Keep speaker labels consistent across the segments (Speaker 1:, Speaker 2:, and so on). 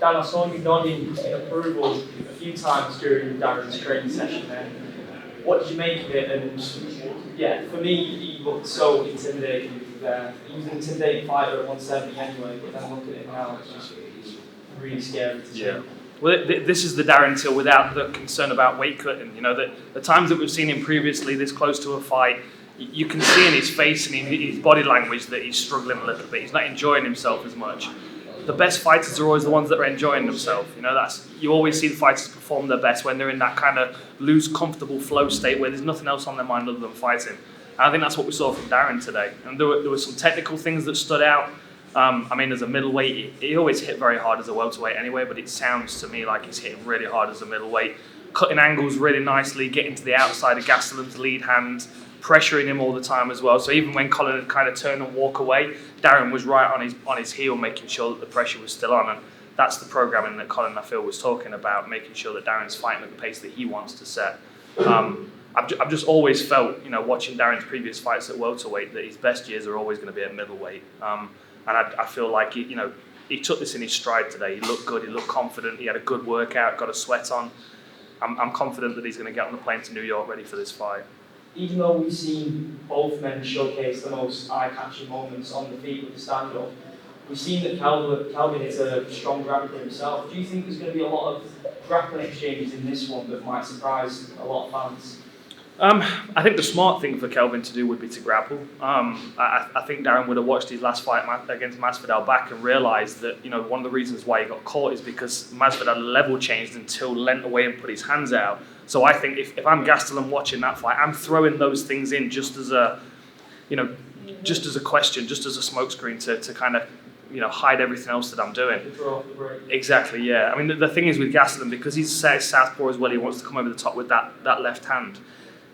Speaker 1: Dan, I saw you nodding in approval a few times during Darren's training session there. What did you make of it? And yeah, for me, he looked so intimidating there. He was an intimidating fighter at 170 anyway, but then look at him now, it's really scary to see.
Speaker 2: Yeah. Well, this is the Darren Till without the concern about weight cutting. You know, the times that we've seen him previously this close to a fight, you can see in his face and in his body language that he's struggling a little bit. He's not enjoying himself as much. The best fighters are always the ones that are enjoying themselves. You know, you always see the fighters perform their best when they're in that kind of loose, comfortable flow state where there's nothing else on their mind other than fighting. And I think that's what we saw from Darren today. And there were some technical things that stood out. I mean, as a middleweight, he always hit very hard as a welterweight anyway, but it sounds to me like he's hitting really hard as a middleweight. Cutting angles really nicely, getting to the outside of Gastelum's lead hand, pressuring him all the time as well. So even when Colin had kind of turned and walk away, Darren was right on his heel, making sure that the pressure was still on. And that's the programming that Colin, I feel, was talking about, making sure that Darren's fighting at the pace that he wants to set. I've just always felt, you know, watching Darren's previous fights at welterweight, that his best years are always going to be at middleweight. And I feel like he took this in his stride today. He looked good. He looked confident. He had a good workout. Got a sweat on. I'm confident that he's going to get on the plane to New York ready for this fight.
Speaker 1: Even though we've seen both men showcase the most eye-catching moments on the feet with the stand-up, we've seen that Kelvin is a strong grappler himself. Do you think there's going to be a lot of grappling exchanges in this one that might surprise a lot of fans?
Speaker 2: I think the smart thing for Kelvin to do would be to grapple. I think Darren would have watched his last fight against Masvidal back and realised that, you know, one of the reasons why he got caught is because Masvidal level changed until leant away and put his hands out. So I think if I'm Gastelum watching that fight, I'm throwing those things in just as a, you know, just as a question, just as a smokescreen to kind of, you know, hide everything else that I'm doing. Exactly, yeah. I mean, the thing is with Gastelum, because he's southpaw as well, he wants to come over the top with that left hand.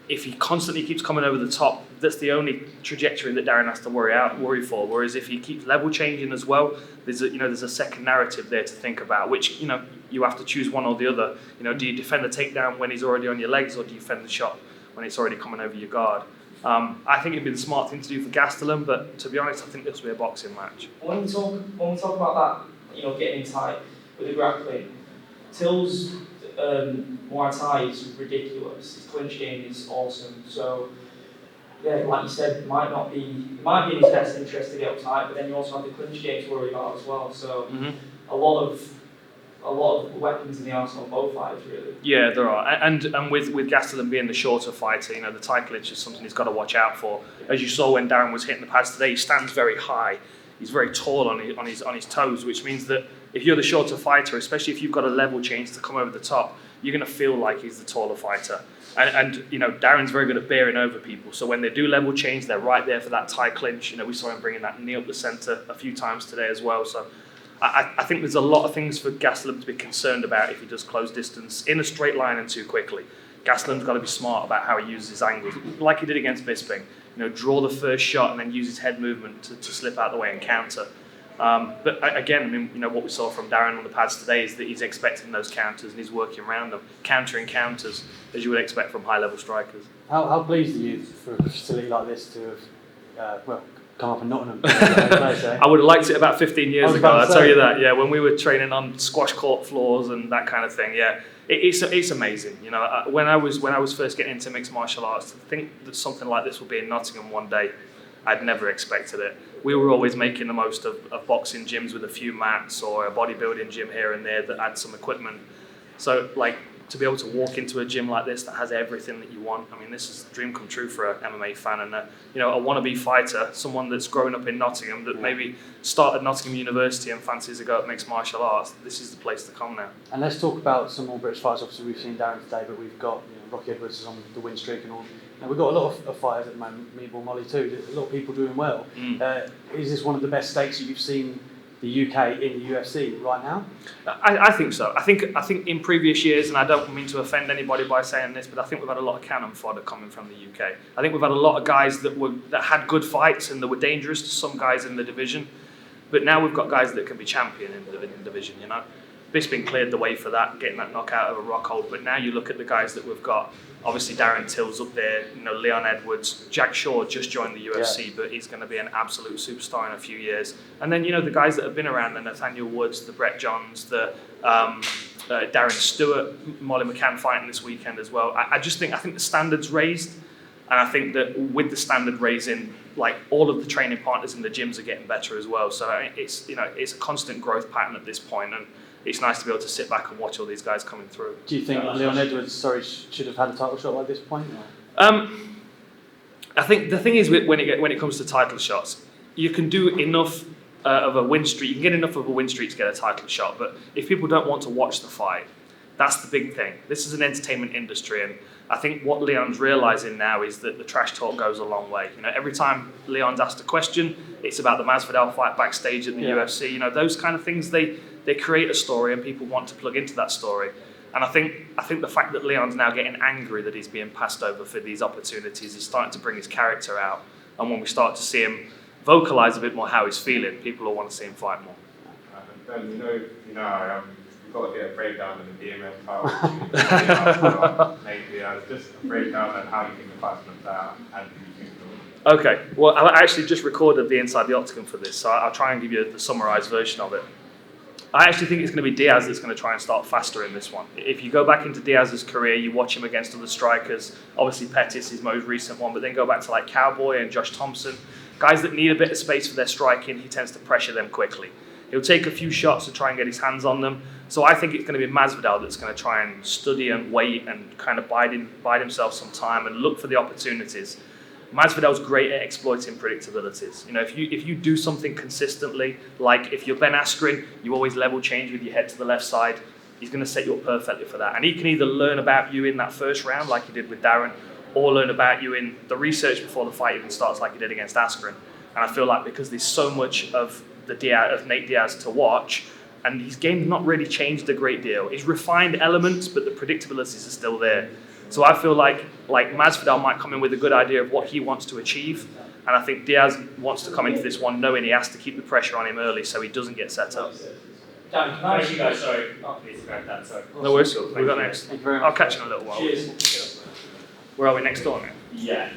Speaker 2: If he constantly keeps coming over the top, that's the only trajectory that Darren has to worry for. Whereas if he keeps level changing as well, there's a second narrative there to think about, which, you know, you have to choose one or the other. You know, do you defend the takedown when he's already on your legs, or do you defend the shot when it's already coming over your guard? I think it'd be the smart thing to do for Gastelum, but to be honest, I think this will be a boxing match.
Speaker 1: When we talk about that, you know, getting tight with the grappling, Till's Muay Thai is ridiculous. His clinch game is awesome. So, yeah, like you said, it might be in his best interest to get up tight, but then you also have the clinch game to worry about as well. So, a lot of weapons in the arsenal of both fighters, really.
Speaker 2: Yeah, there are, and with Gastelum being the shorter fighter, you know, the tight clinch is something he's got to watch out for. As you saw when Darren was hitting the pads today, he stands very high. He's very tall on his toes, which means that if you're the shorter fighter, especially if you've got a level change to come over the top, you're going to feel like he's the taller fighter. And you know, Darren's very good at bearing over people. So when they do level change, they're right there for that tight clinch. You know, we saw him bringing that knee up the centre a few times today as well. So I think there's a lot of things for Gastelum to be concerned about if he does close distance in a straight line and too quickly. Gastelum's got to be smart about how he uses his angles, like he did against Bisping. You know, draw the first shot and then use his head movement to slip out the way and counter. But again, I mean, you know, what we saw from Darren on the pads today is that he's expecting those counters and he's working around them, countering counters, as you would expect from high-level strikers.
Speaker 3: How pleased are you for a facility like this to have, come up in Nottingham? I
Speaker 2: would have liked it about 15 years ago, I'll tell you that. Yeah, when we were training on squash court floors and that kind of thing. Yeah, it's amazing. You know, when I was first getting into mixed martial arts, to think that something like this would be in Nottingham one day, I'd never expected it. We were always making the most of boxing gyms with a few mats or a bodybuilding gym here and there that had some equipment. So, like, to be able to walk into a gym like this that has everything that you want, I mean, this is a dream come true for an MMA fan and you know, a wannabe fighter, someone that's growing up in Nottingham that maybe started Nottingham University and fancies a go at mixed martial arts. This is the place to come now.
Speaker 3: And let's talk about some more British fighters. Obviously, we've seen Darren today, but we've got, you know, Rocky Edwards is on the win streak and all. And we've got a lot of fighters at the moment, Meatball Molly too. There's a lot of people doing well. Is this one of the best stakes that you've seen the UK in the UFC right now?
Speaker 2: I think so. I think in previous years, and I don't mean to offend anybody by saying this, but I think we've had a lot of cannon fodder coming from the UK. I think we've had a lot of guys that had good fights and that were dangerous to some guys in the division, but now we've got guys that can be champion in the division. You know, Bisping cleared the way for that, getting that knockout over Rockhold. But now you look at the guys that we've got. Obviously, Darren Till's up there. Leon Edwards, Jack Shaw just joined the UFC, but he's going to be an absolute superstar in a few years. And then the guys that have been around, the Nathaniel Woods, the Brett Johns, the Darren Stewart, Molly McCann fighting this weekend as well. I think the standard's raised, and I think that with the standard raising, like all of the training partners in the gyms are getting better as well. So it's a constant growth pattern at this point, and it's nice to be able to sit back and watch all these guys coming through.
Speaker 3: Do you think Leon Edwards, should have had a title shot like this point?
Speaker 2: I think the thing is when it comes to title shots, you can do enough of a win streak. You can get enough of a win streak to get a title shot. But if people don't want to watch the fight, that's the big thing. This is an entertainment industry, and I think what Leon's realising now is that the trash talk goes a long way. Every time Leon's asked a question, it's about the Masvidal fight backstage at the UFC. Those kind of things, they create a story and people want to plug into that story. And I think the fact that Leon's now getting angry that he's being passed over for these opportunities is starting to bring his character out. And when we start to see him vocalise a bit more how he's feeling, people will want to see him fight more.
Speaker 4: Ben, you've got to get a breakdown of the BMF title. Nate Diaz, just a breakdown on how you think the fight's going to play out and who you think.
Speaker 2: Okay, well, I actually just recorded the Inside the Octagon for this, so I'll try and give you the summarised version of it. I actually think it's going to be Diaz that's going to try and start faster in this one. If you go back into Diaz's career, you watch him against other strikers, obviously Pettis, his most recent one, but then go back to like Cowboy and Josh Thompson, guys that need a bit of space for their striking, he tends to pressure them quickly. He'll take a few shots to try and get his hands on them. So I think it's going to be Masvidal that's going to try and study and wait and kind of bide himself some time and look for the opportunities. Masvidal's great at exploiting predictabilities. If you do something consistently, like if you're Ben Askren, you always level change with your head to the left side, he's going to set you up perfectly for that. And he can either learn about you in that first round, like he did with Darren, or learn about you in the research before the fight even starts, like he did against Askren. And I feel like because there's so much of Nate Diaz to watch, and his game's not really changed a great deal. He's refined elements, but the predictabilities are still there. So I feel like Masvidal might come in with a good idea of what he wants to achieve, and I think Diaz wants to come into this one knowing he has to keep the pressure on him early so he doesn't get set up.
Speaker 1: Dan,
Speaker 5: Thank you guys, sorry. Please grab that, sorry.
Speaker 2: No worries, we've got next.
Speaker 3: Thank you very much.
Speaker 2: I'll catch you in a little while.
Speaker 1: cheers.
Speaker 2: Where are we next door now?
Speaker 5: Yeah.